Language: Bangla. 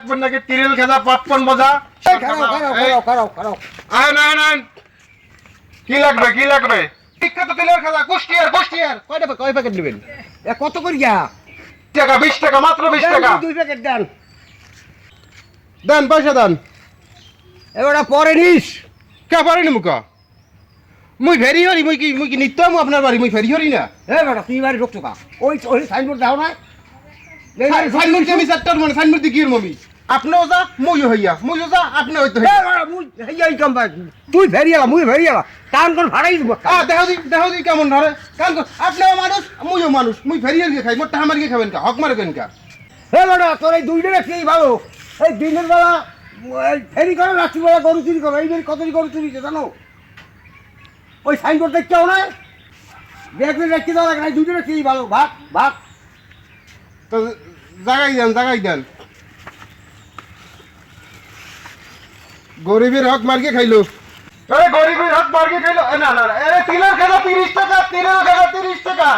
নাকি তিরিল খেদা পাপ্পন বোঝা কি লাগবে কি লাগবে বিখ্যাত তিলের খেদা কুষ্টিয়ার কয় প্যাকেট নেবেন কত করিয়া টাকা 20 টাকা মাত্র 20 টাকা 2 প্যাকেট দেন দেন পয়সা দেন এবারে পরে নিস কে পারিনি মুকা মুই ফেরি হরি মুই কি নিত্য মু আপনার বাড়ি মুই ফেরি হরি না বেটা তুই বাড়ি ঢুকছো কা ওই সাইনবোর্ড দাও না সাইনবোর্ড কি আমি চারটার মানে সাইনবোর্ড দি কি মমি আপনিও যা মুইও হইয়া মুইও যা আপনি হইতো তুই ফেরিয়ালা মুই ফেরিয়ালা টান করে ভাড়াই দিব দেহ দি কেমন ধরে কারণ আপনিও মানুষ মুইও মানুষ মুই ফেরি হরি খাই মোটা আমার কি খাবেন কা হক মারবেন কা বেটা তোর এই দুইটা রাখছি ভালো এই দিনের বেলা ফেরি করে রাত্রিবেলা গরু চুরি করো এই কত গরু চুরি জানো ওই সাইনবোর্ড দেখতেও না দেখলে রাখতে দেওয়া লাগে না দুইটা রাখছি ভালো ভাগ তো জাগাই দেন গরিবের হক মার্কে খাইলো গরিবের হক মার্কে খাইলো না আরে তিলের খেলা 30 টাকা